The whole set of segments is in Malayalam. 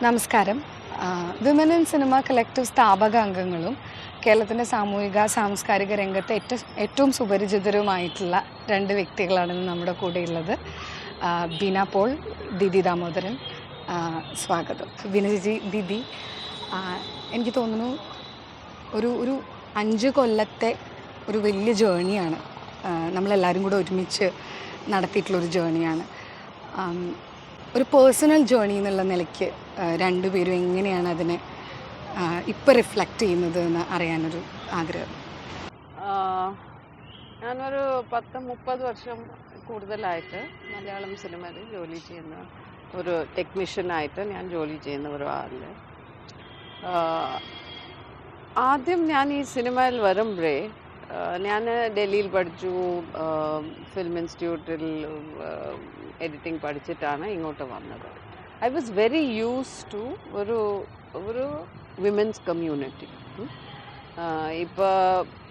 നമസ്കാരം. വിമൻ ഇൻ സിനിമ കളക്റ്റീവ് സ്ഥാപക അംഗങ്ങളും കേരളത്തിൻ്റെ സാമൂഹിക സാംസ്കാരിക രംഗത്ത് ഏറ്റവും സുപരിചിതരുമായിട്ടുള്ള രണ്ട് വ്യക്തികളാണ് നമ്മുടെ കൂടെയുള്ളത്. ബീന പോൾ, ദിദി ദാമോദരൻ. സ്വാഗതം. ബീനജി, ദിദി, എനിക്ക് തോന്നുന്നു ഒരു 5 കൊല്ലത്തെ ഒരു വലിയ ജേണിയാണ് നമ്മളെല്ലാവരും കൂടെ ഒരുമിച്ച് നടത്തിയിട്ടുള്ളൊരു ജേണിയാണ്. ഒരു പേഴ്സണൽ ജേണി എന്നുള്ള നിലയ്ക്ക് രണ്ടുപേരും എങ്ങനെയാണ് അതിനെ ഇപ്പം റിഫ്ലക്റ്റ് ചെയ്യുന്നത് എന്ന് അറിയാനൊരു ആഗ്രഹം. ഞാനൊരു 10-30 വർഷം കൂടുതലായിട്ട് മലയാളം സിനിമയിൽ ജോലി ചെയ്യുന്ന ഒരു ടെക്നീഷ്യനായിട്ട് ഞാൻ ജോലി ചെയ്യുന്ന ഒരു ആളിൽ ആദ്യം ഞാൻ ഈ സിനിമയിൽ വരുമ്പോഴേ ഞാൻ ഡൽഹിയിൽ പഠിച്ചു, ഫിലിം ഇൻസ്റ്റിറ്റ്യൂട്ടിൽ എഡിറ്റിംഗ് പഠിച്ചിട്ടാണ് ഇങ്ങോട്ട് വന്നത്. I was very use to ഒരു വിമൻസ് കമ്മ്യൂണിറ്റി. ഇപ്പോൾ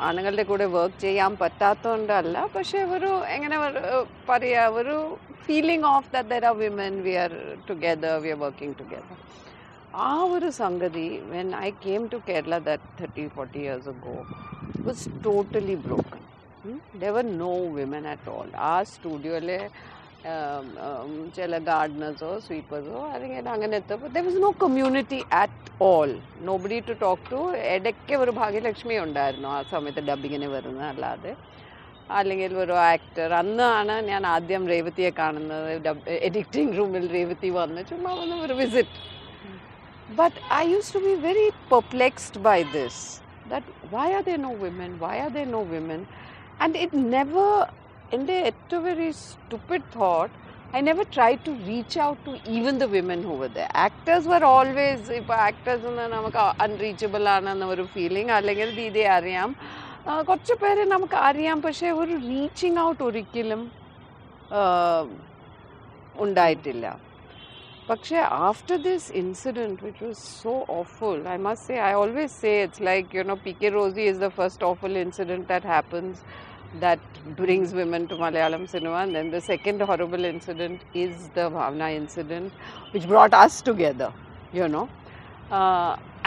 ആണുങ്ങളുടെ കൂടെ വർക്ക് ചെയ്യാൻ പറ്റാത്തതുകൊണ്ടല്ല, പക്ഷേ എങ്ങനെ പറയുക, ഒരു feeling of that there are women, we are together, we are working together. ആ ഒരു സംഗതി when I came to Kerala that 30-40 years ago was totally broken. There were no women at all. ആ സ്റ്റുഡിയോയിലെ ചില ഗാർഡനേഴ്സോ സ്വീപ്പേഴ്സോ അല്ലെങ്കിൽ അങ്ങനത്തെ, there was no community at all. Nobody to talk to. ഇടയ്ക്ക് ഒരു ഭാഗ്യലക്ഷ്മി ഉണ്ടായിരുന്നു ആ സമയത്ത് ഡബിങ്ങിന് വരുന്നത്, അല്ലാതെ അല്ലെങ്കിൽ ഒരു ആക്ടർ. അന്നാണ് ഞാൻ ആദ്യം രേവതിയെ കാണുന്നത്. എഡിറ്റിംഗ് റൂമിൽ രേവതി വന്ന് ചുമ്മാ വന്ന് ഒരു visit. But I used to be very perplexed by this, that why are there no women, why are there no women? And it never, in the very stupid thought, I never tried to reach out to even the women who were there. Actors were always, if actors namakku unreachable aanenna oru feeling, allengil dide ariyam, korchu pere namakku ariyam, പക്ഷേ ഒരു reaching out ഒരിക്കലും ഉണ്ടായിട്ടില്ല. പക്ഷേ after this incident, which was so awful, I must say, I always say it's like, PK Rosie is the first awful incident that happens that brings women to Malayalam cinema, and then the second horrible incident is the Bhavna incident, which brought us together,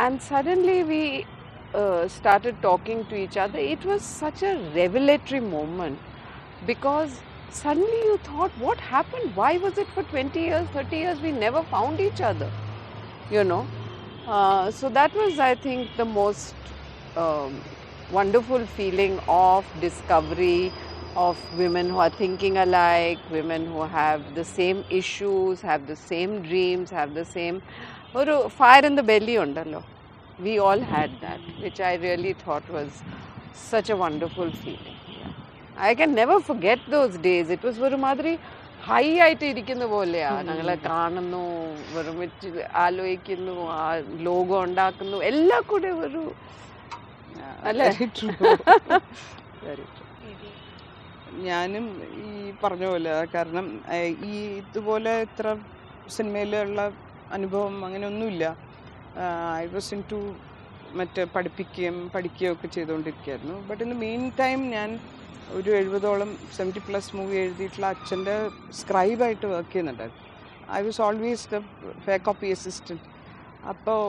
and suddenly we started talking to each other. It was such a revelatory moment, because suddenly you thought, what happened? Why was it for 20 years, 30 years we never found each other? So that was, I think, the most wonderful feeling of discovery of women who are thinking alike, women who have the same issues, have the same dreams, have the same fire in the belly undallo. We all had that, which I really thought was such a wonderful feeling. I can never forget those days. It was ഒരു മാതിരി ഹൈ ആയിട്ട് ഇരിക്കുന്ന പോലെയാ. ഞങ്ങളെ കാണുന്നു, ഒരുമിച്ച് ആലോചിക്കുന്നു, ആ ലോഗോ ഉണ്ടാക്കുന്നു, എല്ലാം കൂടെ ഒരു അല്ലേ. ഞാനും ഈ പറഞ്ഞ പോലെ, കാരണം ഈ ഇതുപോലെ ഇത്ര സിനിമയിലുള്ള അനുഭവം അങ്ങനെയൊന്നുമില്ല. ഐ വാസ് ഇൻ ടു പഠിക്കുകയും ഒക്കെ ചെയ്തുകൊണ്ടിരിക്കുകയായിരുന്നു. But in the main time ഞാൻ ഒരു 70+ മൂവി എഴുതിയിട്ടുള്ള അച്ഛൻ്റെ സ്ക്രൈബായിട്ട് വർക്ക് ചെയ്യുന്നുണ്ടായിരുന്നു. I was always the fair copy assistant. അപ്പോൾ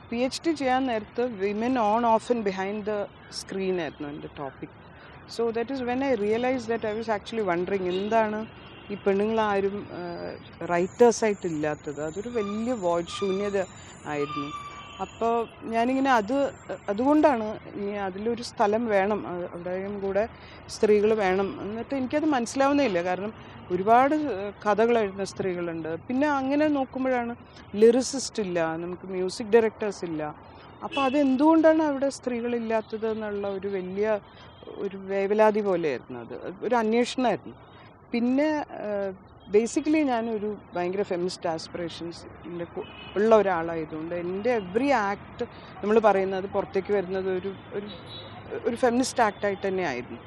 PhD ചെയ്യാൻ നേരത്ത് women on off and behind the screen ആയിരുന്നു എൻ്റെ topic. So that is when I realise that I was actually wondering, എന്താണ് ഈ പെണ്ണുങ്ങളാരും റൈറ്റേഴ്സായിട്ടില്ലാത്തത്. അതൊരു വലിയ വോയിഡ് ശൂന്യത ആയിരുന്നു. അപ്പോൾ ഞാനിങ്ങനെ അതുകൊണ്ടാണ് ഇനി അതിലൊരു സ്ഥലം വേണം, അവിടെയും കൂടെ സ്ത്രീകൾ വേണം. എന്നിട്ട് എനിക്കത് മനസ്സിലാവുന്നില്ല, കാരണം ഒരുപാട് കഥകൾ എഴുതുന്ന സ്ത്രീകളുണ്ട്. പിന്നെ അങ്ങനെ നോക്കുമ്പോഴാണ് ലിറിസിസ്റ്റ് ഇല്ല, നമുക്ക് മ്യൂസിക് ഡയറക്ടേഴ്സ് ഇല്ല. അപ്പോൾ അതെന്തുകൊണ്ടാണ് അവിടെ സ്ത്രീകളില്ലാത്തത് എന്നുള്ള ഒരു വലിയ ഒരു വേവലാതി പോലെയായിരുന്നു. അത് ഒരു അന്വേഷണമായിരുന്നു. പിന്നെ ബേസിക്കലി ഞാനൊരു ഭയങ്കര ഫെമിനിസ്റ്റ് ആസ്പിറേഷൻസ് ഉള്ള ഒരാളായതുകൊണ്ട് എൻ്റെ എവറി ആക്ട് നമ്മൾ പറയുന്നത് പുറത്തേക്ക് വരുന്നത് ഒരു ഫെമിനിസ്റ്റ് ആക്ടായിട്ട് തന്നെ ആയിരുന്നു.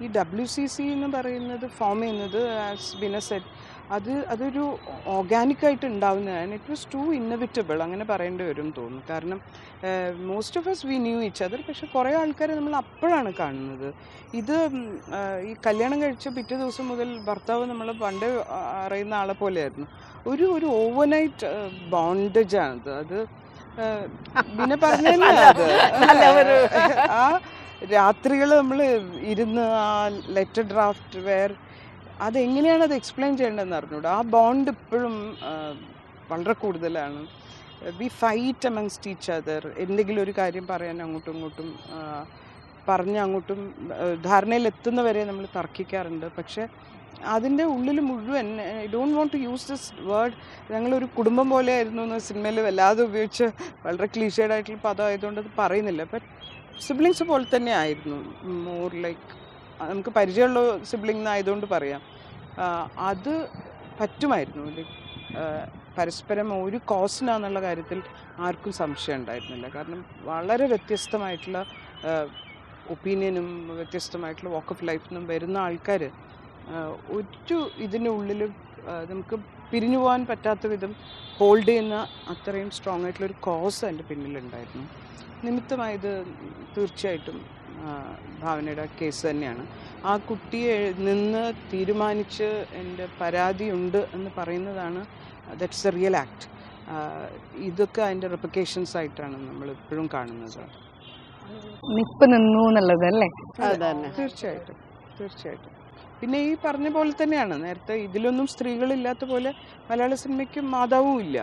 ഈ WCC എന്ന് പറയുന്നത് ഫോം ചെയ്യുന്നത് ആസ് ബിന സെറ്റ് അതൊരു ഓർഗാനിക്കായിട്ട് ഉണ്ടാവുന്നതാണ്. ഇറ്റ് വാസ് ടു ഇന്നവിറ്റബിൾ അങ്ങനെ പറയേണ്ടി വരും തോന്നുന്നു. കാരണം most of us we knew each other, പക്ഷെ കുറേ ആൾക്കാരെ നമ്മൾ അപ്പോഴാണ് കാണുന്നത്. ഇത് ഈ കല്യാണം കഴിച്ച പിറ്റേ ദിവസം മുതൽ ഭർത്താവ് നമ്മൾ പണ്ട് അറിയുന്ന ആളെ പോലെയായിരുന്നു. ഒരു ഓവർനൈറ്റ് ബോണ്ടേജാണത്. അത് പിന്നെ പറഞ്ഞത് ആ രാത്രികൾ നമ്മൾ ഇരുന്ന് ആ ലെറ്റർ ഡ്രാഫ്റ്റ് അതെങ്ങനെയാണ് അത് എക്സ്പ്ലെയിൻ ചെയ്യേണ്ടതെന്ന് അറിഞ്ഞൂടാ. ആ ബോണ്ട് ഇപ്പോഴും വളരെ കൂടുതലാണ്. V fight amongst each other. എന്തെങ്കിലും ഒരു കാര്യം പറയാൻ അങ്ങോട്ടും ഇങ്ങോട്ടും പറഞ്ഞ് അങ്ങോട്ടും ധാരണയിലെത്തുന്നവരെ നമ്മൾ തർക്കിക്കാറുണ്ട്. പക്ഷെ അതിൻ്റെ ഉള്ളിൽ മുഴുവൻ I don't want to use this word, ഞങ്ങളൊരു കുടുംബം പോലെ ആയിരുന്നു എന്ന് സിനിമയിൽ വല്ലാതെ ഉപയോഗിച്ച് വളരെ ക്ലീഷേഡ് ആയിട്ടുള്ള പദം ആയതുകൊണ്ട് അത് പറയുന്നില്ല. ബട്ട് സിബ്ലിങ്സ് പോലെ തന്നെ ആയിരുന്നു. മോർ ലൈക്ക് നമുക്ക് പരിചയമുള്ള സിബ്ലിംഗ് ആയതുകൊണ്ട് പറയാം. അത് പറ്റുമായിരുന്നു. ലൈക്ക് പരസ്പരം ഒരു കോസിനാന്നുള്ള കാര്യത്തിൽ ആർക്കും സംശയം ഉണ്ടായിരുന്നില്ല. കാരണം വളരെ വ്യത്യസ്തമായിട്ടുള്ള ഒപ്പീനിയനും വ്യത്യസ്തമായിട്ടുള്ള വാക്ക് ഓഫ് ലൈഫിനും വരുന്ന ആൾക്കാർ ഒരു ഇതിനുള്ളിൽ നമുക്ക് പിരിഞ്ഞു പോകാൻ പറ്റാത്ത വിധം ഹോൾഡ് ചെയ്യുന്ന അത്രയും സ്ട്രോങ് ആയിട്ടുള്ളൊരു കോസ് എൻ്റെ പിന്നിലുണ്ടായിരുന്നു. നിമിത്തമായത് തീർച്ചയായിട്ടും ഭാവനയുടെ കേസ് തന്നെയാണ്. ആ കുട്ടിയെ നിന്ന് തീരുമാനിച്ച് എൻ്റെ പരാതിയുണ്ട് എന്ന് പറയുന്നതാണ് ദാറ്റ്സ് എ റിയൽ ആക്ട്. ഇതൊക്കെ അതിൻ്റെ റെപ്ലിക്കേഷൻസ് ആയിട്ടാണ് നമ്മൾ ഇപ്പോഴും കാണുന്നത്. നിപ്പ് നിന്നു എന്നുള്ളത് അല്ലേ? തീർച്ചയായിട്ടും തീർച്ചയായിട്ടും. പിന്നെ ഈ പറഞ്ഞ പോലെ തന്നെയാണ് നേരത്തെ ഇതിലൊന്നും സ്ത്രീകളില്ലാത്ത പോലെ മലയാള സിനിമയ്ക്ക് മാതാവും ഇല്ല.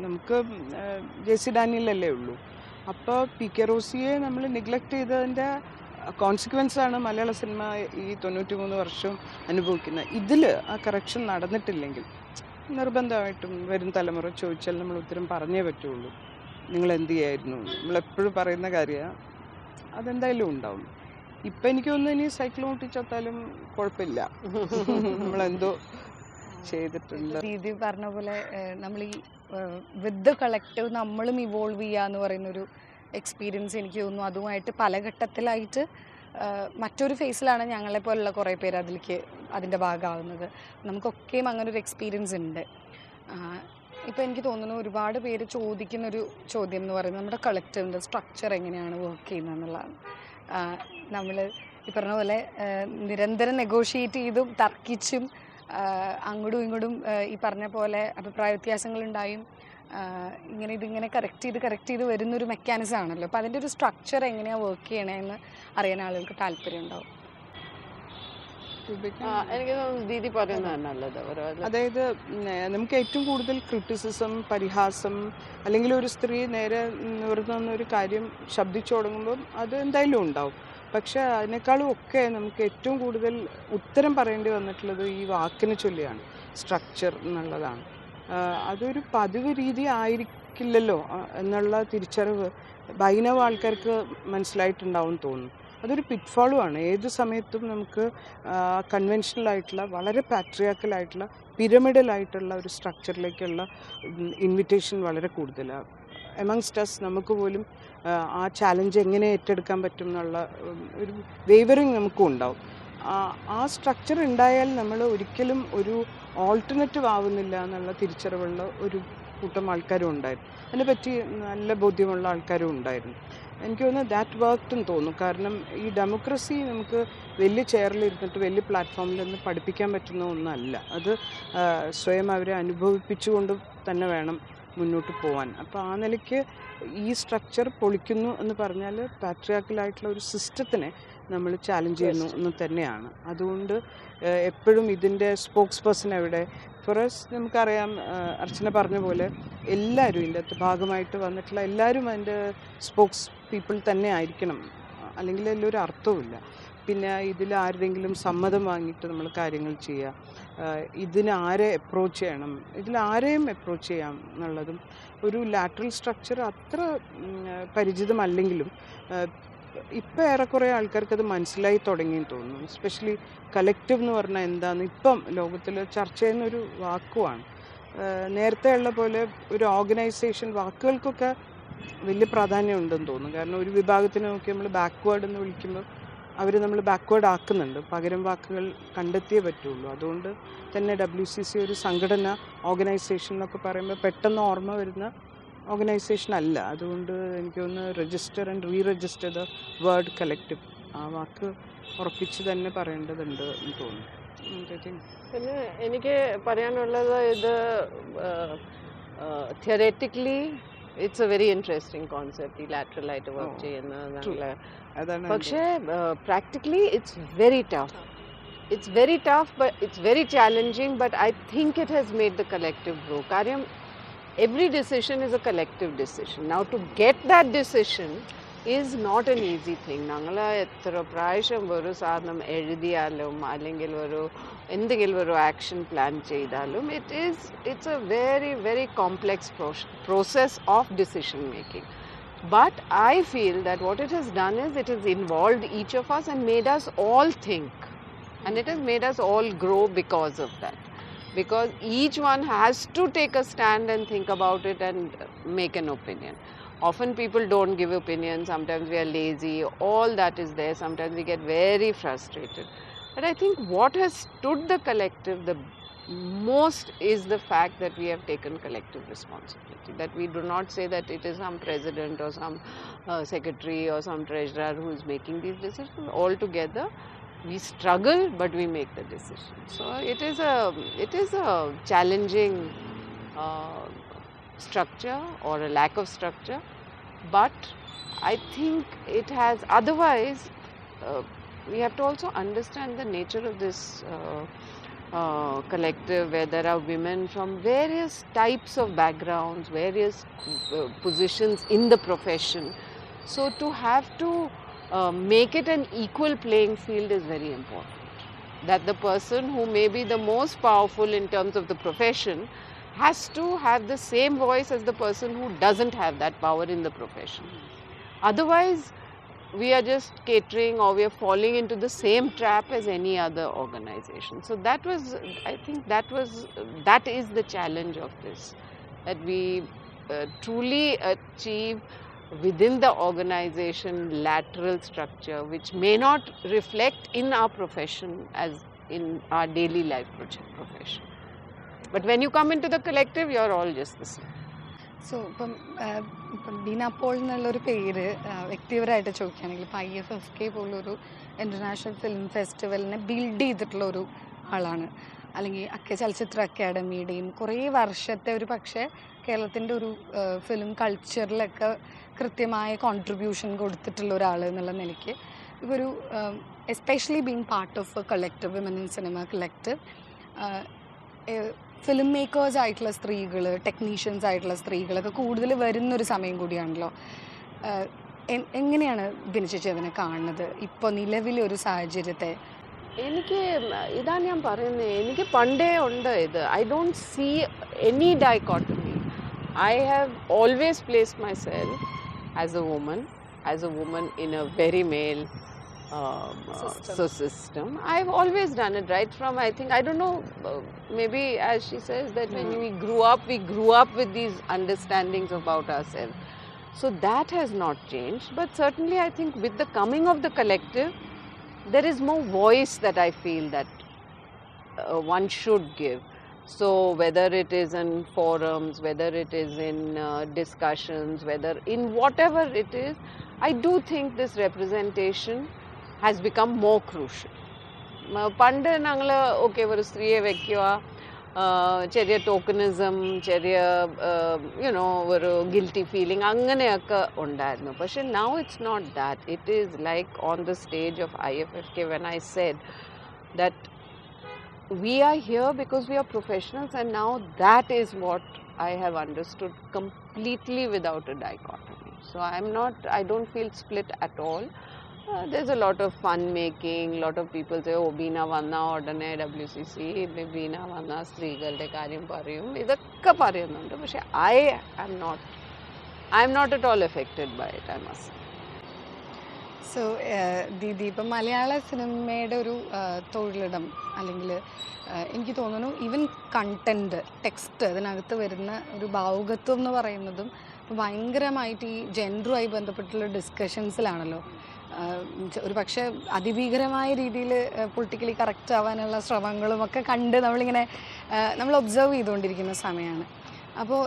നമുക്ക് JC ഡാനിയലല്ലേ ഉള്ളൂ. അപ്പോൾ PK റോസിയെ നമ്മൾ നെഗ്ലക്റ്റ് ചെയ്തതിൻ്റെ കോൺസിക്വൻസ് ആണ് മലയാള സിനിമ ഈ 93 വർഷവും അനുഭവിക്കുന്നത്. ഇതിൽ ആ കറക്ഷൻ നടന്നിട്ടില്ലെങ്കിൽ നിർബന്ധമായിട്ടും വരും തലമുറ ചോദിച്ചാൽ നമ്മൾ ഉത്തരം പറഞ്ഞേ പറ്റുള്ളൂ. നിങ്ങൾ എന്ത് ചെയ്യായിരുന്നു? നമ്മളെപ്പോഴും പറയുന്ന കാര്യമാണ്. അതെന്തായാലും ഉണ്ടാവും. ഇപ്പം എനിക്ക് തോന്നുന്നു ഇനി സൈക്കിൾ മുട്ടിച്ചത്താലും കുഴപ്പമില്ല, നമ്മളെന്തോ ചെയ്തിട്ടുണ്ട്. ദീദി പറഞ്ഞ പോലെ നമ്മൾ ഈ വിത്ത് ദ കളക്റ്റീവ് നമ്മളും ഇവോൾവ് ചെയ്യാന്ന് പറയുന്നൊരു എക്സ്പീരിയൻസ് എനിക്ക് തോന്നുന്നു. അതുമായിട്ട് പല ഘട്ടത്തിലായിട്ട് മറ്റൊരു ഫേസിലാണ് ഞങ്ങളെപ്പോലുള്ള കുറേ പേര് അതിൻ്റെ ഭാഗമാകുന്നത്. നമുക്കൊക്കെയും അങ്ങനൊരു എക്സ്പീരിയൻസ് ഉണ്ട്. ഇപ്പോൾ എനിക്ക് തോന്നുന്നു ഒരുപാട് പേര് ചോദിക്കുന്നൊരു ചോദ്യം എന്ന് പറയുന്നത് നമ്മുടെ കളക്റ്റീവിൻ്റെ സ്ട്രക്ചർ എങ്ങനെയാണ് വർക്ക് ചെയ്യുന്നത് എന്നുള്ളതാണ്. നമ്മൾ ഈ പറഞ്ഞ പോലെ നിരന്തരം നെഗോഷിയേറ്റ് ചെയ്തും തർക്കിച്ചും അങ്ങോട്ടും ഇങ്ങോട്ടും ഈ പറഞ്ഞ പോലെ അഭിപ്രായ വ്യത്യാസങ്ങളുണ്ടായും ഇതിങ്ങനെ കറക്റ്റ് ചെയ്ത് വരുന്നൊരു മെക്കാനിസം ആണല്ലോ. അപ്പോൾ അതിൻ്റെ ഒരു സ്ട്രക്ചർ എങ്ങനെയാണ് വർക്ക് ചെയ്യണമെന്ന് അറിയാൻ ആളുകൾക്ക് താല്പര്യം ഉണ്ടാവും. എനിക്ക് തോന്നുന്നു ദീദി പറയുന്നതാണ് നല്ലത്. അതായത് നമുക്ക് ഏറ്റവും കൂടുതൽ ക്രിറ്റിസിസം, പരിഹാസം, അല്ലെങ്കിൽ ഒരു സ്ത്രീ നേരെ നിവർന്ന ഒരു കാര്യം ശബ്ദിച്ചു തുടങ്ങുമ്പം അത് എന്തായാലും ഉണ്ടാവും. പക്ഷെ അതിനേക്കാളും ഒക്കെ നമുക്ക് ഏറ്റവും കൂടുതൽ ഉത്തരം പറയേണ്ടി വന്നിട്ടുള്ളത് ഈ വാക്കിനെ ചൊല്ലിയാണ്, സ്ട്രക്ചർ എന്നുള്ളതാണ്. അതൊരു പതിവ് രീതി ആയിരിക്കില്ലല്ലോ എന്നുള്ള തിരിച്ചറിവ് ബൈനവ ആൾക്കാർക്ക് മനസ്സിലായിട്ടുണ്ടാവും തോന്നുന്നു. അതൊരു പിറ്റ്ഫോളുമാണ്. ഏത് സമയത്തും നമുക്ക് കൺവെൻഷനലായിട്ടുള്ള വളരെ പാട്രിയാർക്കലായിട്ടുള്ള പിരമിഡലായിട്ടുള്ള ഒരു സ്ട്രക്ചറിലേക്കുള്ള ഇൻവിറ്റേഷൻ വളരെ കൂടുതലാണ്. എമംഗ്സ്റ്റ് അസ് നമുക്ക് പോലും ആ ചാലഞ്ച് എങ്ങനെ ഏറ്റെടുക്കാൻ പറ്റും എന്നുള്ള ഒരു വേവറിങ് നമുക്കും ഉണ്ടാവും. ആ സ്ട്രക്ചർ ഉണ്ടായാൽ നമ്മൾ ഒരിക്കലും ഒരു ഓൾട്ടർനേറ്റീവ് ആവുന്നില്ല എന്നുള്ള തിരിച്ചറിവുള്ള ഒരു കൂട്ടം ആൾക്കാരും ഉണ്ടായിരുന്നു. അതിനെപ്പറ്റി നല്ല ബോധ്യമുള്ള ആൾക്കാരും ഉണ്ടായിരുന്നു. എനിക്ക് തോന്നുന്നു ദാറ്റ് വർക്ക്ഡെന്ന് തോന്നുന്നു. കാരണം ഈ ഡെമോക്രസി നമുക്ക് വലിയ ചെയറിലിരുന്നിട്ട് വലിയ പ്ലാറ്റ്ഫോമിൽ നിന്ന് പഠിപ്പിക്കാൻ പറ്റുന്ന ഒന്നല്ല. അത് സ്വയം അവരെ അനുഭവിപ്പിച്ചുകൊണ്ട് തന്നെ വേണം മുന്നോട്ട് പോകാൻ. അപ്പോൾ ആ നിലയ്ക്ക് ഈ സ്ട്രക്ചർ പൊളിക്കുന്നു എന്ന് പറഞ്ഞാൽ പാട്രിയാർക്കലായിട്ടുള്ള ഒരു സിസ്റ്റത്തിനെ നമ്മൾ ചാലഞ്ച് ചെയ്യുന്നു എന്ന് തന്നെയാണ്. അതുകൊണ്ട് എപ്പോഴും ഇതിൻ്റെ സ്പോക്സ് പേഴ്സൺ എവിടെ? ഫോറസ് നമുക്കറിയാം, അർച്ചന പറഞ്ഞ പോലെ എല്ലാവരും ഇതിൻ്റെ അകത്ത് ഭാഗമായിട്ട് വന്നിട്ടുള്ള എല്ലാവരും അതിൻ്റെ സ്പോക്സ് പീപ്പിൾ തന്നെ ആയിരിക്കണം, അല്ലെങ്കിൽ അതിലൊരു അർത്ഥവുമില്ല. പിന്നെ ഇതിൽ ആരുടെങ്കിലും സമ്മതം വാങ്ങിയിട്ട് നമ്മൾ കാര്യങ്ങൾ ചെയ്യുക, ഇതിന് ആരെ അപ്രോച്ച് ചെയ്യണം, ഇതിലാരെയും അപ്രോച്ച് ചെയ്യാം എന്നുള്ളതും ഒരു ലാറ്ററൽ സ്ട്രക്ചർ അത്ര പരിചിതമല്ലെങ്കിലും ഇപ്പം ഏറെക്കുറെ ആൾക്കാർക്ക് അത് മനസ്സിലായി തുടങ്ങിയെന്ന് തോന്നുന്നു. എസ്പെഷ്യലി കളക്റ്റീവ് എന്ന് പറഞ്ഞാൽ എന്താണെന്ന് ഇപ്പം ലോകത്തിൽ ചർച്ച ചെയ്യുന്നൊരു വാക്കുമാണ്. നേരത്തെ ഉള്ള പോലെ ഒരു ഓർഗനൈസേഷൻ വാക്കുകൾക്കൊക്കെ വലിയ പ്രാധാന്യം ഉണ്ടെന്ന് തോന്നുന്നു. കാരണം ഒരു വിഭാഗത്തിനെ നോക്കി നമ്മൾ ബാക്ക്വേർഡ് എന്ന് വിളിക്കുമ്പോൾ അവർ നമ്മൾ ബാക്ക്വേർഡ് ആക്കുന്നുണ്ട്. പകരം വാക്കുകൾ കണ്ടെത്തിയേ പറ്റുള്ളൂ. അതുകൊണ്ട് തന്നെ WCC ഒരു സംഘടന, ഓർഗനൈസേഷൻ എന്നൊക്കെ പറയുമ്പോൾ പെട്ടെന്ന് ഓർമ്മ വരുന്ന ഓർഗനൈസേഷൻ അല്ല. അതുകൊണ്ട് എനിക്കൊന്ന് register and re-register the word collective, ആ വാക്ക് ഉറപ്പിച്ച് തന്നെ പറയേണ്ടതുണ്ട് എന്ന് തോന്നുന്നു. പിന്നെ എനിക്ക് പറയാനുള്ളത്, ഇത് theoretically it's A very interesting concept, ഈ ലാറ്ററലായിട്ട് വർക്ക് ചെയ്യുന്നത്. പക്ഷേ practically it's very tough. It's very tough, but it's very challenging, but I think it has made the collective grow. Karyam, every decision is a collective decision. Now to get that decision is not an easy thing. Nangala etra prayasham varu sadhanam ezhudiyalum allengil varu endengil varu action plan cheydalum, it's a very very complex process of decision making. But I feel that what it has done is it has involved each of us and made us all think. And it has made us all grow because of that. Because each one has to take a stand and think about it and make an opinion. Often people don't give opinions, sometimes we are lazy, all that is there, sometimes we get very frustrated. But I think what has stood the collective the most is the fact that we have taken collective responsibility. That we do not say that it is some president or some secretary or some treasurer who is making these decisions. All together we struggle, but we make the decision. So it is a challenging structure or a lack of structure, but I think it has, otherwise we have to also understand the nature of this collective, where there are women from various types of backgrounds, various positions in the profession. So to have to make it an equal playing field is very important. That the person who may be the most powerful in terms of the profession has to have the same voice as the person who doesn't have that power in the profession. Otherwise, we are just catering, or we are falling into the same trap as any other organization. So I think that is the challenge of this, that we truly achieve within the organization lateral structure which may not reflect in our profession as in our daily life profession. But when you come into the collective, you are all just the same. So ഇപ്പം ബീന പോൾ എന്നുള്ളൊരു പേര് വ്യക്തിപരമായിട്ട് ചോദിക്കുകയാണെങ്കിൽ ഇപ്പം IFFK പോലൊരു ഇൻ്റർനാഷണൽ ഫിലിം ഫെസ്റ്റിവലിനെ ബിൽഡ് ചെയ്തിട്ടുള്ളൊരു ആളാണ്. അല്ലെങ്കിൽ ചലച്ചിത്ര അക്കാഡമിയുടെയും കുറേ വർഷത്തെ ഒരു പക്ഷേ കേരളത്തിൻ്റെ ഒരു ഫിലിം കൾച്ചറിലൊക്കെ കൃത്യമായ കോൺട്രിബ്യൂഷൻ കൊടുത്തിട്ടുള്ള ഒരാൾ എന്നുള്ള നിലയ്ക്ക് ഇപ്പോൾ ഒരു especially being part of A collective, women in cinema collective, film makers ആയിട്ടുള്ള സ്ത്രീകൾ, ടെക്നീഷ്യൻസ് ആയിട്ടുള്ള സ്ത്രീകളൊക്കെ കൂടുതൽ വരുന്നൊരു സമയം കൂടിയാണല്ലോ. എങ്ങനെയാണ് ബിനിചേച്ചി അതിനെ കാണുന്നത് ഇപ്പോൾ നിലവിലൊരു സാഹചര്യത്തെ? എനിക്ക് ഇതാണ് ഞാൻ പറയുന്നത്, എനിക്ക് പണ്ടേ ഉണ്ട് ഇത്. I don't see any dichotomy. I have always placed myself as a woman in a very male system. I've always done it right from, I think, I don't know, maybe as she says that when we grew up with these understandings about ourselves. So that has not changed, but certainly I think with the coming of the collective, there is more voice that I feel that one should give. So whether it is in forums, whether it is in discussions, whether in whatever it is, I do think this representation has become more crucial. പണ്ട് ഞങ്ങൾ ഓക്കെ ഒരു സ്ത്രീയെ വയ്ക്കുക, ചെറിയ ടോക്കണിസം, ചെറിയ യുനോ ഒരു ഗിൽറ്റി ഫീലിംഗ് അങ്ങനെയൊക്കെ ഉണ്ടായിരുന്നു. പക്ഷെ now it's not that. It is like on the stage of IFFK when I said that we are here because we are professionals, and now that is what I have understood completely without a dichotomy. So I don't feel split at all. There's a lot of fun making, lot of people say, oh, Beena vanna odane WCC, Beena vanna streegalude karyam parayum, idokka parayunnundu. But I am not at all affected by it, I must say. So Didi, ഇപ്പം മലയാള സിനിമയുടെ ഒരു തൊഴിലിടം, അല്ലെങ്കിൽ എനിക്ക് തോന്നുന്നു ഈവൻ കണ്ടൻറ്റ്, ടെക്സ്റ്റ്, അതിനകത്ത് വരുന്ന ഒരു ഭാവുകത്വം എന്ന് പറയുന്നതും ഭയങ്കരമായിട്ട് ഈ ജെൻഡറുമായി ബന്ധപ്പെട്ടുള്ള ഡിസ്കഷൻസിലാണല്ലോ. ഒരു പക്ഷേ അതിഭീകരമായ രീതിയിൽ പൊളിറ്റിക്കലി കറക്റ്റ് ആവാനുള്ള ശ്രമങ്ങളും ഒക്കെ കണ്ട് നമ്മളിങ്ങനെ നമ്മൾ ഒബ്സർവ് ചെയ്തുകൊണ്ടിരിക്കുന്ന സമയമാണ്. അപ്പോൾ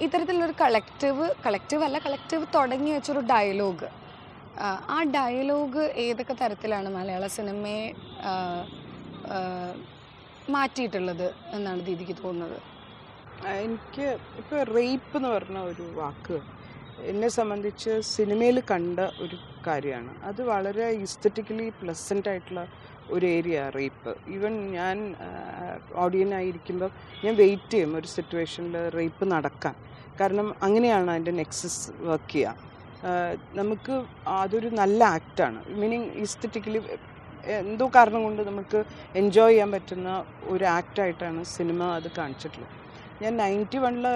ഇത്തരത്തിലുള്ളൊരു കളക്റ്റീവ് തുടങ്ങി വെച്ചൊരു ഡയലോഗ്, ആ ഡയലോഗ് ഏതൊക്കെ തരത്തിലാണ് മലയാള സിനിമയെ മാറ്റിയിട്ടുള്ളത് എന്നാണ് ദീദിക്ക് തോന്നുന്നത്? എനിക്ക് ഇപ്പോൾ റേപ്പ് എന്ന് പറഞ്ഞ ഒരു വാക്ക് എന്നെ സംബന്ധിച്ച് സിനിമയിൽ കണ്ട ഒരു കാര്യമാണ്. അത് വളരെ ഇസ്തറ്റിക്കലി പ്ലസൻ്റ് ആയിട്ടുള്ള ഒരു ഏരിയ റേപ്പ്. ഈവൻ ഞാൻ ഓഡിയനായിരിക്കുമ്പോൾ ഞാൻ വെയിറ്റ് ചെയ്യും ഒരു സിറ്റുവേഷനിൽ റേപ്പ് നടക്കാൻ. കാരണം അങ്ങനെയാണ് അതിൻ്റെ നെക്സസ് വർക്ക് ചെയ്യുക. നമുക്ക് അതൊരു നല്ല ആക്റ്റാണ്. മീനിങ് ഇസ്തറ്റിക്കലി എന്തോ കാരണം കൊണ്ട് നമുക്ക് എൻജോയ് ചെയ്യാൻ പറ്റുന്ന ഒരു ആക്റ്റായിട്ടാണ് സിനിമ അത് കാണിച്ചിട്ടുള്ളത്. ഞാൻ 91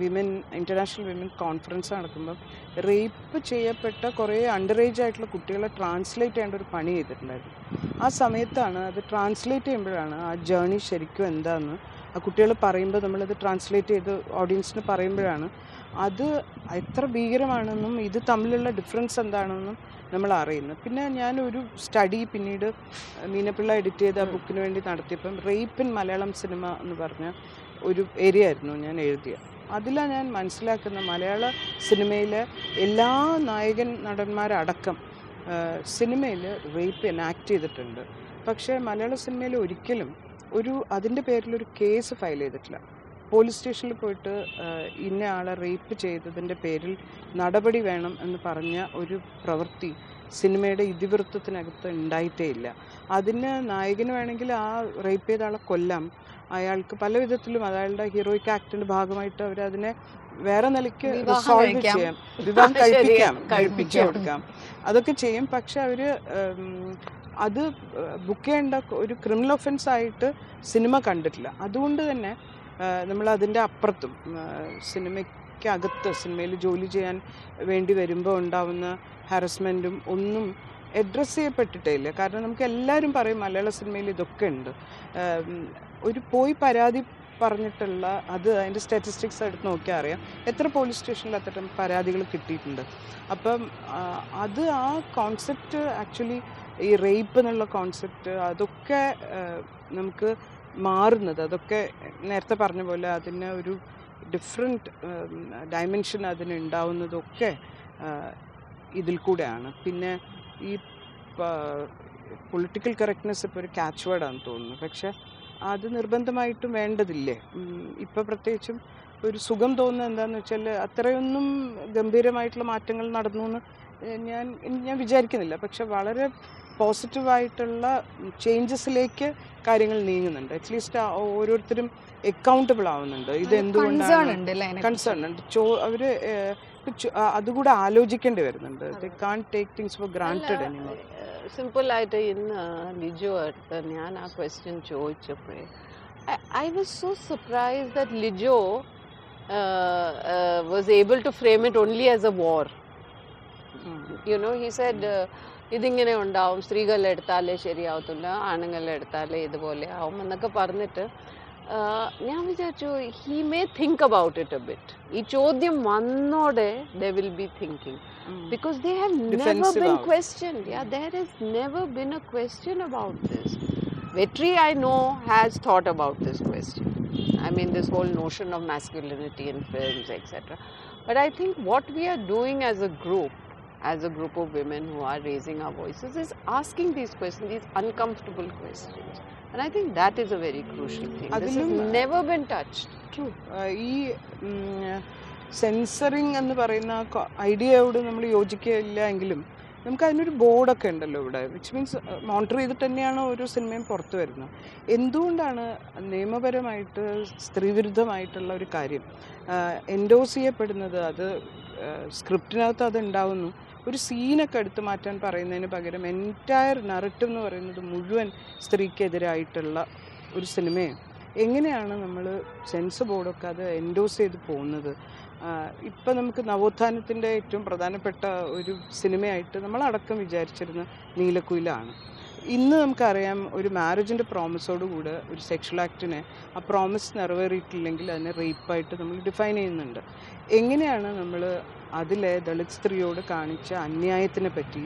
വിമൻ ഇൻ്റർനാഷണൽ വിമൻ കോൺഫറൻസ് നടക്കുമ്പോൾ റേപ്പ് ചെയ്യപ്പെട്ട കുറേ അണ്ടർ ഏജ് ആയിട്ടുള്ള കുട്ടികളെ ട്രാൻസ്ലേറ്റ് ചെയ്യേണ്ട ഒരു പണി ചെയ്തിട്ടുണ്ടായിരുന്നു. ആ സമയത്താണ് അത് ട്രാൻസ്ലേറ്റ് ചെയ്യുമ്പോഴാണ് ആ ജേർണി ശരിക്കും എന്താണെന്ന് ആ കുട്ടികൾ പറയുമ്പോൾ നമ്മളത് ട്രാൻസ്ലേറ്റ് ചെയ്ത് ഓഡിയൻസിന് പറയുമ്പോഴാണ് അത് എത്ര ഭീകരമാണെന്നും ഇത് തമ്മിലുള്ള ഡിഫറൻസ് എന്താണെന്നും നമ്മൾ അറിയുന്നത്. പിന്നെ ഞാനൊരു സ്റ്റഡി പിന്നീട് മീനപ്പിള്ള എഡിറ്റ് ചെയ്ത ആ ബുക്കിന് വേണ്ടി നടത്തിയപ്പം റേപ്പ് ഇൻ മലയാളം സിനിമ എന്ന് പറഞ്ഞ ഒരു ഏരിയ ആയിരുന്നു ഞാൻ എഴുതിയത്. അതിലാണ് ഞാൻ മനസ്സിലാക്കുന്ന മലയാള സിനിമയിലെ എല്ലാ നടന്മാരടക്കം സിനിമയിൽ റേപ്പ് എനാക്ട് ചെയ്തിട്ടുണ്ട്. പക്ഷേ മലയാള സിനിമയിൽ ഒരിക്കലും അതിൻ്റെ പേരിലൊരു കേസ് ഫയൽ ചെയ്തിട്ടില്ല. പോലീസ് സ്റ്റേഷനിൽ പോയിട്ട് ഇന്ന ആളെ റേപ്പ് ചെയ്തതിൻ്റെ പേരിൽ നടപടി വേണം എന്ന് പറഞ്ഞ ഒരു പ്രവൃത്തി സിനിമയുടെ ഇതിവൃത്തത്തിനകത്ത് ഉണ്ടായിട്ടേ ഇല്ല. അതിന് നായകന് വേണമെങ്കിൽ ആ റേപ്പ് ചെയ്ത ആളെ കൊല്ലാം, അയാൾക്ക് പല വിധത്തിലും അയാളുടെ ഹീറോയിക് ആക്ടിൻ്റെ ഭാഗമായിട്ട് അവരതിനെ വേറെ നിലയ്ക്ക് റിസോൾവ് ചെയ്യാം, വിവാഹം കഴിപ്പിച്ചു കൊടുക്കാം, അതൊക്കെ ചെയ്യും. പക്ഷെ അവർ അത് ബുക്ക് ചെയ്യേണ്ട ഒരു ക്രിമിനൽ ഒഫൻസ് ആയിട്ട് സിനിമ കണ്ടിട്ടില്ല. അതുകൊണ്ട് തന്നെ നമ്മൾ അതിൻ്റെ അപ്പുറത്തും സിനിമയ്ക്കകത്ത് സിനിമയിൽ ജോലി ചെയ്യാൻ വേണ്ടി വരുമ്പോൾ ഉണ്ടാവുന്ന ഹാരസ്മെൻറ്റും ഒന്നും അഡ്രസ്സ് ചെയ്യപ്പെട്ടിട്ടേ ഇല്ല. കാരണം നമുക്ക് എല്ലാവരും പറയും മലയാള സിനിമയിൽ ഇതൊക്കെ ഉണ്ട്. ഒരു പരാതി പറഞ്ഞിട്ടുള്ള അതിൻ്റെ സ്റ്റാറ്റിസ്റ്റിക്സ് എടുത്ത് നോക്കിയാൽ അറിയാം എത്ര പോലീസ് സ്റ്റേഷനിൽ അത്തരം പരാതികൾ കിട്ടിയിട്ടുണ്ട്. അപ്പം അത് ആ കോൺസെപ്റ്റ് ആക്ച്വലി ഈ റേപ്പ് എന്നുള്ള കോൺസെപ്റ്റ് അതൊക്കെ നമുക്ക് മാറുന്നത്, അതൊക്കെ നേരത്തെ പറഞ്ഞ പോലെ അതിന് ഒരു ഡിഫറെൻറ്റ് ഡയമെൻഷൻ അതിന് ഉണ്ടാവുന്നതൊക്കെ ഇതിൽ കൂടെയാണ്. പിന്നെ ഈ പൊളിറ്റിക്കൽ കറക്റ്റ്നെസ് ഇപ്പോൾ ഒരു ക്യാച്ച് വേർഡാണെന്ന് തോന്നുന്നു. പക്ഷെ അത് നിർബന്ധമായിട്ടും വേണ്ടതില്ലേ? ഇപ്പോൾ പ്രത്യേകിച്ചും ഒരു സുഖം തോന്നുന്നത് എന്താണെന്ന് വെച്ചാൽ അത്രയൊന്നും ഗംഭീരമായിട്ടുള്ള മാറ്റങ്ങൾ നടന്നു എന്ന് ഞാൻ വിചാരിക്കുന്നില്ല. പക്ഷെ വളരെ പോസിറ്റീവായിട്ടുള്ള ചേഞ്ചസിലേക്ക് കാര്യങ്ങൾ നീങ്ങുന്നുണ്ട്. അറ്റ്ലീസ്റ്റ് ഓരോരുത്തരും അക്കൗണ്ടബിൾ ആവുന്നുണ്ട്. ഇത് എന്തുകൊണ്ടാണ് കൺസേൺ ഉണ്ട്, അവർ അതുകൂടെ ആലോചിക്കേണ്ടി വരുന്നുണ്ട്. They can't take things for granted anymore. സിമ്പിളായിട്ട് ഇന്ന് ലിജോ അടുത്ത് ഞാൻ ആ question ചോദിച്ചപ്പോഴേ I was so surprised that Lijo was able to frame it only as a war. You know, he said ഇതിങ്ങനെ ഉണ്ടാവും, സ്ത്രീകളെടുത്താലേ ശരിയാവത്തില്ല, ആണുങ്ങളെടുത്താലേ ഇതുപോലെ ആവും എന്നൊക്കെ പറഞ്ഞിട്ട് ഞാൻ വിചാരിച്ചു he may think about it a bit. ഈ ചോദ്യം വന്നോടെ they will be thinking because they have never been questioned. Yeah, there has never been a question about this. Vetri, I know, has thought about this question. I mean, this whole notion of masculinity in films, etc. But I think what we are doing as a group of women who are raising our voices is asking these questions, these uncomfortable questions. And I think that is a very crucial thing. This has never been touched. True. ഈ സെൻസറിങ് എന്ന് പറയുന്ന ഐഡിയയോട് നമ്മൾ യോജിക്കില്ല എങ്കിലും നമുക്ക് അതിനൊരു ബോർഡൊക്കെ ഉണ്ടല്ലോ ഇവിടെ, വിച്ച് മീൻസ് മോണിറ്റർ ചെയ്തിട്ട് തന്നെയാണ് ഓരോ സിനിമയും പുറത്തു വരുന്നത്. എന്തുകൊണ്ടാണ് നിയമപരമായിട്ട് സ്ത്രീവിരുദ്ധമായിട്ടുള്ള ഒരു കാര്യം എൻഡോസ് ചെയ്യപ്പെടുന്നത്? അത് സ്ക്രിപ്റ്റിനകത്ത് അത് ഉണ്ടാവുന്നു. ഒരു സീനൊക്കെ എടുത്തു മാറ്റാൻ പറയുന്നതിന് പകരം എൻറ്റയർ നറേറ്റീവ് എന്ന് പറയുന്നത് മുഴുവൻ സ്ത്രീക്കെതിരായിട്ടുള്ള ഒരു സിനിമയാണ്. എങ്ങനെയാണ് നമ്മൾ സെൻസർ ബോർഡൊക്കെ അത് എൻഡോസ് ചെയ്ത് പോകുന്നത്? ഇപ്പം നമുക്ക് നവോത്ഥാനത്തിൻ്റെ ഏറ്റവും പ്രധാനപ്പെട്ട ഒരു സിനിമയായിട്ട് നമ്മളടക്കം വിചാരിച്ചിരുന്ന നീലക്കുയിലാണ്. ഇന്ന് നമുക്കറിയാം ഒരു മാരേജിൻ്റെ പ്രോമിസോടുകൂടെ ഒരു സെക്ഷൽ ആക്ടിനെ ആ പ്രോമിസ് നിറവേറിയിട്ടില്ലെങ്കിൽ അതിനെ റേപ്പായിട്ട് നമ്മൾ ഡിഫൈൻ ചെയ്യുന്നുണ്ട്. എങ്ങനെയാണ് നമ്മൾ അതിലെ ദളിത് സ്ത്രീയോട് കാണിച്ച അന്യായത്തിനെ പറ്റി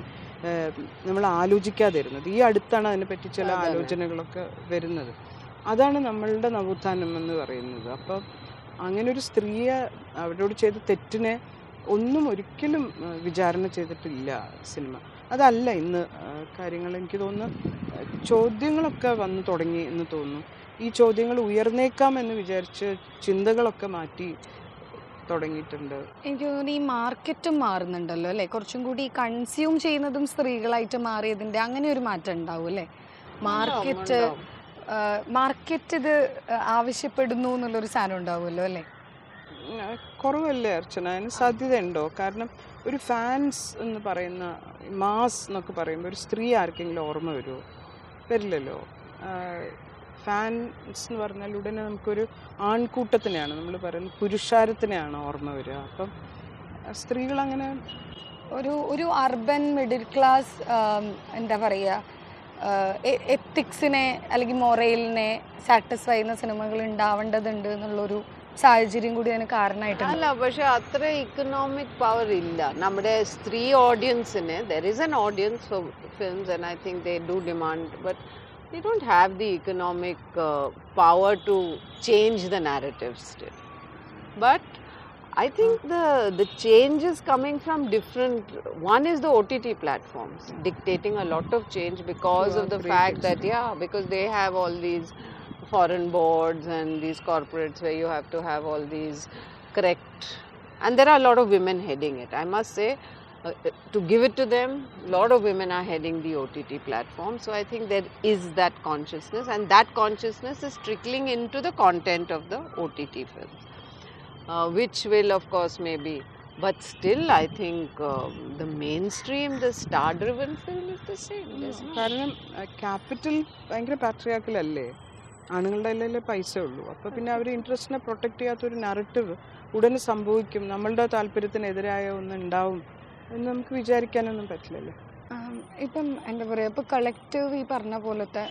നമ്മൾ ആലോചിക്കാതിരുന്നത്? ഈ അടുത്താണ് അതിനെപ്പറ്റി ചില ആലോചനകളൊക്കെ വരുന്നത്. അതാണ് നമ്മളുടെ നവോത്ഥാനം എന്ന് പറയുന്നത്. അപ്പം അങ്ങനെ ഒരു സ്ത്രീയെ അവരോട് ചെയ്ത തെറ്റിനെ ഒന്നും ഒരിക്കലും വിചാരണ ചെയ്തിട്ടില്ല സിനിമ. അതല്ല ഇന്ന് കാര്യങ്ങൾ. എനിക്ക് തോന്നുന്നു ചോദ്യങ്ങളൊക്കെ വന്നു തുടങ്ങി എന്ന് തോന്നുന്നു. ഈ ചോദ്യങ്ങൾ ഉയർന്നേക്കാം എന്ന് വിചാരിച്ച് ചിന്തകളൊക്കെ മാറ്റി തുടങ്ങിയിട്ടുണ്ട്. എനിക്ക് തോന്നുന്നു ഈ മാർക്കറ്റും മാറുന്നുണ്ടല്ലോ അല്ലേ? കുറച്ചും കൂടി കൺസ്യൂം ചെയ്യുന്നതും സ്ത്രീകളായിട്ട് മാറിയതിൻ്റെ അങ്ങനെ ഒരു മാറ്റം ഉണ്ടാവും അല്ലേ? മാർക്കറ്റ് ഇത് ആവശ്യപ്പെടുന്നു എന്നുള്ളൊരു സാധനം ഉണ്ടാവുമല്ലോ അല്ലേ? കുറവല്ലേ അർച്ചന? അതിന് സാധ്യതയുണ്ടോ? കാരണം ഒരു ഫാൻസ് എന്ന് പറയുന്ന മാസ് എന്നൊക്കെ പറയുമ്പോൾ ഒരു സ്ത്രീ ആർക്കെങ്കിലും ഓർമ്മ വരുമോ? വരില്ലല്ലോ. ഫാൻസ് എന്ന് പറഞ്ഞാൽ ഉടനെ നമുക്കൊരു ആൺകൂട്ടത്തിനെയാണ്, നമ്മൾ പറയുന്നത് പുരുഷാരത്തിനെയാണ് ഓർമ്മ വരിക. അപ്പം സ്ത്രീകളങ്ങനെ ഒരു അർബൻ മിഡിൽ ക്ലാസ് എന്താ പറയുക, എത്തിക്സിനെ അല്ലെങ്കിൽ മൊറലിനെ സാറ്റിസ്ഫൈ ചെയ്യുന്ന സിനിമകൾ ഉണ്ടാവേണ്ടതുണ്ട് എന്നുള്ളൊരു സാഹചര്യം കൂടി അതിന് കാരണമായിട്ടുണ്ട്. അല്ല, പക്ഷെ അത്ര ഇക്കണോമിക് പവർ ഇല്ല നമ്മുടെ സ്ത്രീ ഓഡിയൻസിന്. There is an audience for films and I think they do demand, but they don't have the economic power to change the narrative still. But I think the change is coming from different. One is the OTT platforms dictating a lot of change because of the fact that because they have all these foreign boards and these corporates where you have to have all these correct, and there are a lot of women heading it. I must say, to give it to them, a lot of women are heading the OTT platform. So I think there is that consciousness, and that consciousness is trickling into the content of the OTT films, which will of course maybe, but still I think the mainstream, the star driven film is the same. കാരണം ക്യാപിറ്റൽ ഭയങ്കര പാട്രിയാർക്കൽ അല്ലേ? ആണുങ്ങളുടെ കയ്യിലല്ലേ പൈസ ഉള്ളൂ. അപ്പോൾ പിന്നെ അവർ ഇൻട്രസ്റ്റിനെ പ്രൊട്ടക്റ്റ് ചെയ്യാത്തൊരു നറേറ്റീവ് ഉടനെ സംഭവിക്കും, നമ്മളുടെ താല്പര്യത്തിനെതിരായ ഒന്നുണ്ടാവും എന്ന് നമുക്ക് വിചാരിക്കാനൊന്നും പറ്റില്ലല്ലോ. ഇപ്പം എന്താ പറയുക, ഇപ്പോൾ കളക്റ്റീവ് ഈ പറഞ്ഞ പോലത്തെ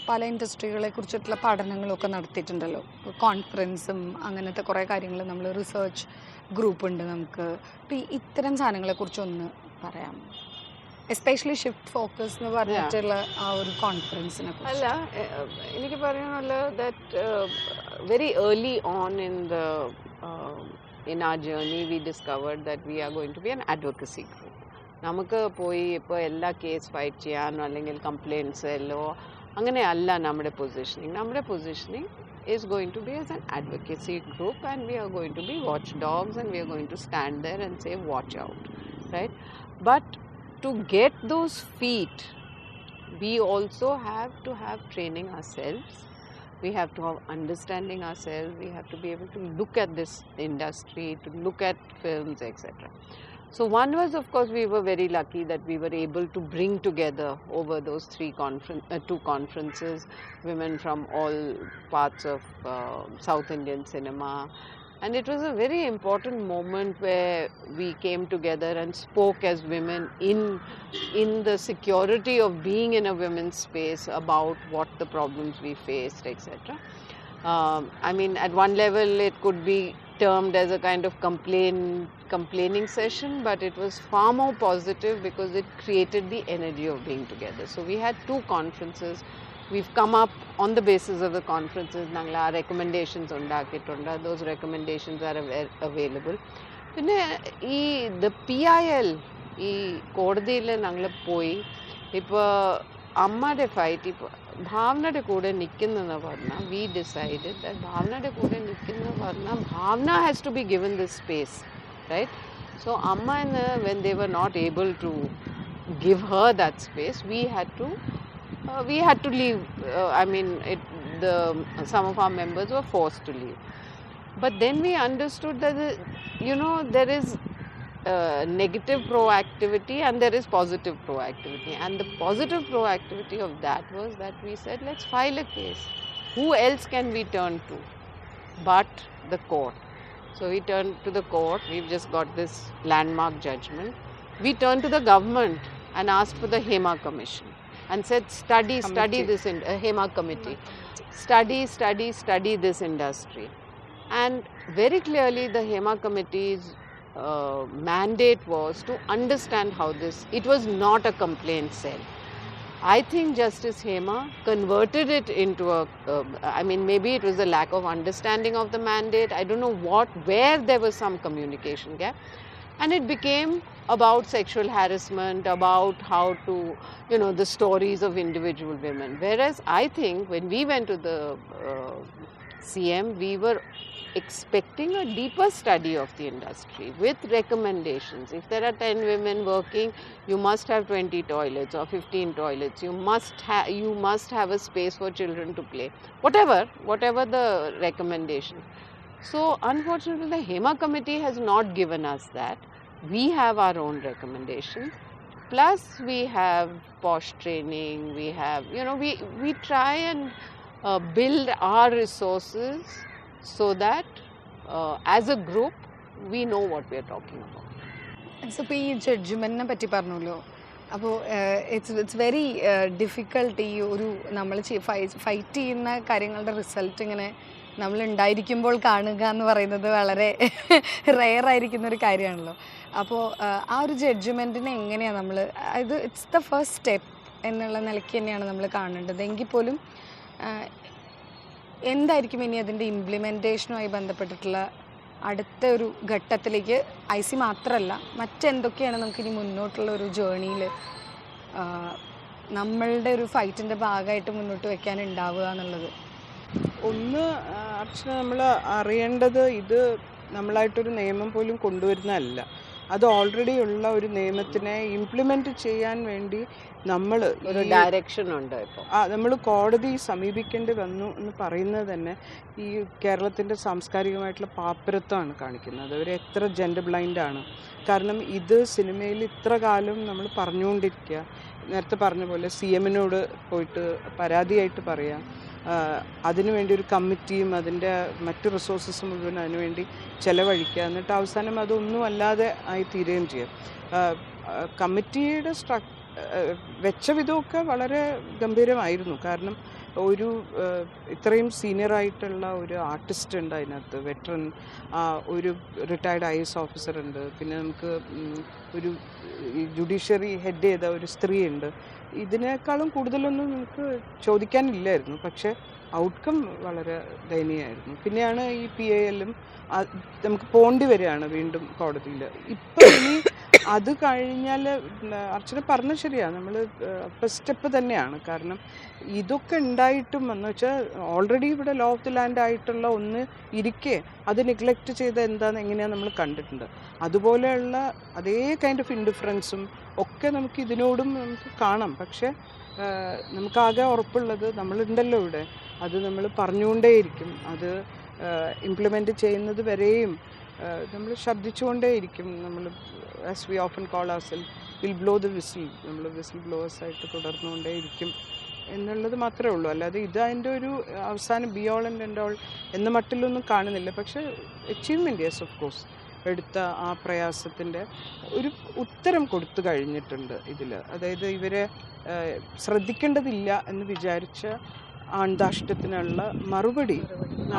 പല ഇൻഡസ്ട്രികളെ കുറിച്ചിട്ടുള്ള പഠനങ്ങളൊക്കെ നടത്തിയിട്ടുണ്ടല്ലോ. കോൺഫറൻസും അങ്ങനത്തെ കുറേ കാര്യങ്ങൾ നമ്മൾ റിസർച്ച് ഗ്രൂപ്പ് ഉണ്ട് നമുക്ക്. അപ്പോൾ ഇത്തരം സാധനങ്ങളെക്കുറിച്ചൊന്ന് പറയാം, എസ്പെഷ്യലി ഷിഫ്റ്റ് ഫോക്കസ് എന്ന് പറഞ്ഞിട്ടുള്ള ആ ഒരു കോൺഫറൻസിനെ കുറിച്ച്. അല്ല, എനിക്ക് പറയാനുള്ളത് that very early on in our journey we discovered that we are going to be an advocacy group. നമുക്ക് പോയി ഇപ്പോൾ എല്ലാ കേസ് ഫൈറ്റ് ചെയ്യാനോ അല്ലെങ്കിൽ കംപ്ലയിൻറ്റ്സ് എല്ലോ അങ്ങനെയല്ല നമ്മുടെ positioning is going to be as an advocacy group, and we are going to be watchdogs, and we are going to stand there and say watch out, right? But to get those feet, we also have to have training ourselves. We have to have understanding ourselves. We have to be able to look at this industry, to look at films, etc. So one was, of course, we were very lucky that we were able to bring together over those two conferences women from all parts of South Indian cinema. And it was a very important moment where we came together and spoke as women in the security of being in a women's space about what the problems we faced, etc. I mean, at one level it could be termed as a kind of complaining session, but it was far more positive because it created the energy of being together. So we had two conferences. We've come up on the basis of the conferences. Nangla recommendations undakitunda. Those recommendations are available. പിന്നെ ഈ the PIL ഈ കോടതിയിൽ ഞങ്ങൾ പോയി ഇപ്പോൾ അമ്മയുടെ ഫൈറ്റ് ഇപ്പോൾ ഭാവനയുടെ കൂടെ നിൽക്കുന്നതെന്ന് പറഞ്ഞാൽ we decided that ഭാവനയുടെ കൂടെ നിൽക്കുന്നതെന്ന് പറഞ്ഞാൽ ഭാവന has to be given this space, right? So അമ്മന് when they were not able to give her that space, we had to leave. I mean, some of our members were forced to leave. But then we understood that there is negative proactivity and there is positive proactivity. And the positive proactivity of that was that we said, let's file a case. Who else can we turn to but the court? So we turned to the court. We've just got this landmark judgment. We turned to the government and asked for the HEMA commission. and said, study Committee. this Hema committee, study this industry. And very clearly the Hema committee's mandate was to understand how this, it was not a complaint cell. I think Justice Hema converted it into a, I mean, maybe it was the lack of understanding of the mandate. I don't know where there was some communication gap. And it became about sexual harassment, about how to, the stories of individual women. Whereas I think when we went to the CM, we were expecting a deeper study of the industry with recommendations. If there are 10 women working, you must have 20 toilets or 15 toilets. You must have a space for children to play. Whatever the recommendation. So unfortunately, the Hema committee has not given us that. We have our own recommendations. Plus we have posh training. We have, we try and build our resources so that as a group we know what we are talking about. So ഇപ്പോൾ ഈ ജഡ്ജ്മെൻറ്റിനെ പറ്റി പറഞ്ഞല്ലോ, അപ്പോൾ ഇറ്റ്സ് വെരി ഡിഫിക്കൽട്ട് ഈ ഒരു നമ്മൾ ഫൈറ്റ് ചെയ്യുന്ന കാര്യങ്ങളുടെ റിസൾട്ട് ഇങ്ങനെ നമ്മൾ ഉണ്ടായിരിക്കുമ്പോൾ കാണുക എന്ന് പറയുന്നത് വളരെ റെയർ ആയിരിക്കുന്ന ഒരു കാര്യമാണല്ലോ. അപ്പോൾ ആ ഒരു ജഡ്ജ്മെൻറ്റിനെ എങ്ങനെയാണ് നമ്മൾ, ഇത് ഇറ്റ്സ് ദ ഫസ്റ്റ് സ്റ്റെപ്പ് എന്നുള്ള നിലയ്ക്ക് തന്നെയാണ് നമ്മൾ കാണേണ്ടത്. എങ്കിൽ പോലും എന്തായിരിക്കും ഇനി അതിൻ്റെ ഇംപ്ലിമെൻറ്റേഷനുമായി ബന്ധപ്പെട്ടിട്ടുള്ള അടുത്ത ഒരു ഘട്ടത്തിലേക്ക് IC മാത്രമല്ല മറ്റെന്തൊക്കെയാണ് നമുക്കിനി മുന്നോട്ടുള്ള ഒരു ജേർണിയിൽ നമ്മളുടെ ഒരു ഫൈറ്റിൻ്റെ ഭാഗമായിട്ട് മുന്നോട്ട് വെക്കാൻ ഉണ്ടാവുക എന്നുള്ളത്? ഒന്ന് അർച്ചന, നമ്മൾ അറിയേണ്ടത് ഇത് നമ്മളായിട്ടൊരു നിയമം പോലും കൊണ്ടുവരുന്നതല്ല. അത് ഓൾറെഡി ഉള്ള ഒരു നിയമത്തിനെ ഇംപ്ലിമെൻറ്റ് ചെയ്യാൻ വേണ്ടി നമ്മൾ ഒരു ഡയറക്ഷൻ ഉണ്ട്. ഇപ്പോൾ നമ്മൾ കോടതി സമീപിക്കേണ്ടി വന്നു എന്ന് പറയുന്നത് തന്നെ ഈ കേരളത്തിൻ്റെ സാംസ്കാരികമായിട്ടുള്ള പാപ്പരത്വമാണ് കാണിക്കുന്നത്. അവർ എത്ര ജെൻഡർ ബ്ലൈൻഡാണ്. കാരണം ഇത് സിനിമയിൽ ഇത്ര കാലം നമ്മൾ പറഞ്ഞുകൊണ്ടിരിക്കുക, നേരത്തെ പറഞ്ഞ പോലെ CM-നോട് പോയിട്ട് പരാതിയായിട്ട് പറയാം, അതിനുവേണ്ടി ഒരു കമ്മിറ്റിയും അതിൻ്റെ മറ്റു റിസോഴ്സസ് മുഴുവൻ അതിനുവേണ്ടി ചിലവഴിക്കുക, എന്നിട്ട് അവസാനം അതൊന്നും അല്ലാതെ ആയി തീരുകയും ചെയ്യും. കമ്മിറ്റിയുടെ വെച്ച വിധമൊക്കെ വളരെ ഗംഭീരമായിരുന്നു. കാരണം ഒരു ഇത്രയും സീനിയറായിട്ടുള്ള ഒരു ആർട്ടിസ്റ്റ് ഉണ്ട് അതിനകത്ത്, വെറ്ററൻ, ഒരു റിട്ടയർഡ് IAS ഓഫീസർ ഉണ്ട്, പിന്നെ നമുക്ക് ഒരു ജുഡീഷ്യറി ഹെഡ് ചെയ്ത ഒരു സ്ത്രീ ഉണ്ട്. ഇതിനേക്കാളും കൂടുതലൊന്നും നമുക്ക് ചോദിക്കാനില്ലായിരുന്നു. പക്ഷേ ഔട്ട്കം വളരെ ദയനീയമായിരുന്നു. പിന്നെയാണ് ഈ PAL-ഉം നമുക്ക് പോണ്ടി വരികയാണ് വീണ്ടും കോടതിയിൽ. ഇപ്പം ഇനി അത് കഴിഞ്ഞാൽ അർച്ചന പറഞ്ഞ ശരിയാണ്, നമ്മൾ ഫസ്റ്റ് സ്റ്റെപ്പ് തന്നെയാണ്. കാരണം ഇതൊക്കെ ഉണ്ടായിട്ടും എന്ന് വെച്ചാൽ ഓൾറെഡി ഇവിടെ ലോ ഓഫ് ദി ലാൻഡ് ആയിട്ടുള്ള ഒന്ന് ഇരിക്കെ അത് നെഗ്ലക്റ്റ് ചെയ്ത് എങ്ങനെയാണ് നമ്മൾ കണ്ടിട്ടുണ്ട്. അതുപോലെയുള്ള അതേ കൈൻഡ് ഓഫ് ഇൻഡിഫറൻസും ഒക്കെ നമുക്ക് ഇതിനോടും നമുക്ക് കാണാം. പക്ഷേ നമുക്കാകെ ഉറപ്പുള്ളത് നമ്മളുണ്ടല്ലോ ഇവിടെ, അത് നമ്മൾ പറഞ്ഞുകൊണ്ടേയിരിക്കും. അത് ഇംപ്ലിമെൻ്റ് ചെയ്യുന്നത് വരെയും നമ്മൾ ശബ്ദിച്ചുകൊണ്ടേയിരിക്കും. നമ്മൾ as we often call ourselves will blow the whistle, നമ്മൾ വിസിൽ ബ്ലോവേഴ്സായിട്ട് തുടർന്നുകൊണ്ടേയിരിക്കും എന്നുള്ളത് മാത്രമേ ഉള്ളൂ. അല്ലാതെ ഇത് അതിൻ്റെ ഒരു അവസാനം B all and end all എന്ന മട്ടിലൊന്നും കാണുന്നില്ല. പക്ഷേ അച്ചീവ്മെൻറ്റ്, യെസ് ഓഫ് കോഴ്സ്, എടുത്ത ആ പ്രയാസത്തിൻ്റെ ഒരു ഉത്തരം കൊടുത്തു കഴിഞ്ഞിട്ടുണ്ട് ഇതിൽ. അതായത് ഇവരെ ശ്രദ്ധിക്കേണ്ടതില്ല എന്ന് വിചാരിച്ച ആൺദാഷ്ട്യത്തിനുള്ള മറുപടി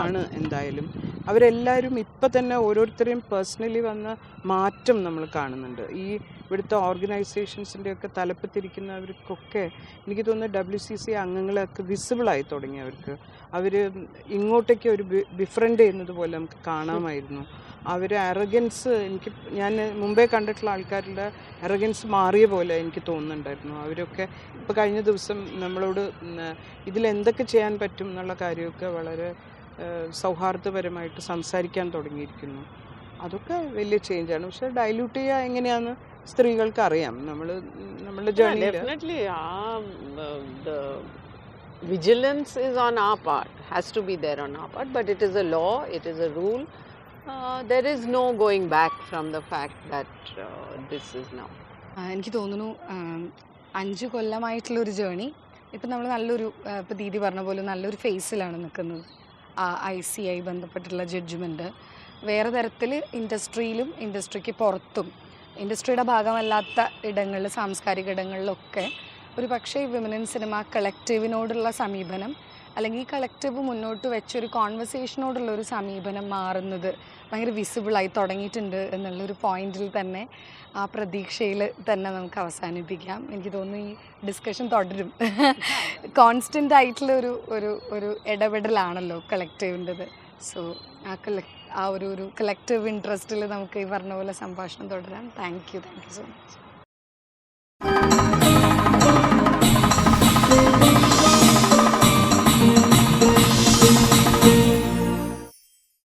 ആണ് എന്തായാലും. അവരെല്ലാവരും ഇപ്പം തന്നെ ഓരോരുത്തരെയും പേഴ്സണലി വന്ന മാറ്റം നമ്മൾ കാണുന്നുണ്ട്. ഈ ഇവിടുത്തെ ഓർഗനൈസേഷൻസിൻ്റെയൊക്കെ തലപ്പത്തിരിക്കുന്നവർക്കൊക്കെ എനിക്ക് തോന്നുന്നു WCC അംഗങ്ങളൊക്കെ വിസിബിളായി തുടങ്ങി. അവർ ഇങ്ങോട്ടേക്ക് ഒരു ബിഫ്രണ്ട് ചെയ്യുന്നത് പോലെ നമുക്ക് കാണാമായിരുന്നു. അവർ അറഗൻസ്, ഞാൻ മുമ്പേ കണ്ടിട്ടുള്ള ആൾക്കാരുടെ അറഗൻസ് മാറിയ പോലെ എനിക്ക് തോന്നുന്നുണ്ടായിരുന്നു. അവരൊക്കെ ഇപ്പോൾ കഴിഞ്ഞ ദിവസം നമ്മളോട് ഇതിലെന്തൊക്കെ ചെയ്യാൻ പറ്റും എന്നുള്ള കാര്യമൊക്കെ വളരെ സൗഹാർദ്ദപരമായിട്ട് സംസാരിക്കാൻ തുടങ്ങിയിരിക്കുന്നു. അതൊക്കെ വലിയ ചേഞ്ചാണ്. പക്ഷേ ഡൈല്യൂട്ട് ചെയ്യുക എങ്ങനെയാണെന്ന് സ്ത്രീകൾക്ക് അറിയാം. നമ്മളുടെ ജേർണിയിൽ vigilance is on our part, has to be there on our part, but it is a law, it is a rule. There is no going back from the fact that this is now. എനിക്ക് തോന്നുന്നു 5 കൊല്ലമായിട്ടുള്ളൊരു ജേർണി ഇപ്പം നമ്മൾ നല്ലൊരു, ഇപ്പോൾ ദീദി പറഞ്ഞ പോലെ നല്ലൊരു ഫേസിലാണ് നിൽക്കുന്നത്. IC-ആയി ബന്ധപ്പെട്ടുള്ള ജഡ്ജ്മെൻറ്റ് വേറെ തരത്തിൽ ഇൻഡസ്ട്രിയിലും ഇൻഡസ്ട്രിക്ക് പുറത്തും ഇൻഡസ്ട്രിയുടെ ഭാഗമല്ലാത്ത ഇടങ്ങളിൽ, സാംസ്കാരിക ഇടങ്ങളിലൊക്കെ ഒരു പക്ഷേ വിമൻ ഇൻ സിനിമ കളക്റ്റീവിനോടുള്ള സമീപനം അല്ലെങ്കിൽ ഈ കളക്റ്റീവ് മുന്നോട്ട് വെച്ചൊരു കോൺവെർസേഷനോടുള്ള ഒരു സമീപനം മാറുന്നത് ഭയങ്കര വിസിബിളായി തുടങ്ങിയിട്ടുണ്ട് എന്നുള്ളൊരു പോയിന്റിൽ തന്നെ ആ പ്രതീക്ഷയിൽ തന്നെ നമുക്ക് അവസാനിപ്പിക്കാം. എനിക്ക് തോന്നുന്നു ഈ ഡിസ്കഷൻ തുടരും. കോൺസ്റ്റൻ്റ് ആയിട്ടുള്ള ഒരു ഇടപെടലാണല്ലോ കളക്റ്റീവിൻ്റെത്. സോ ആ ഒരു കളക്റ്റീവ് ഇൻട്രസ്റ്റിൽ നമുക്ക് ഈ പറഞ്ഞ പോലെ സംഭാഷണം തുടരാം. Thank you so much.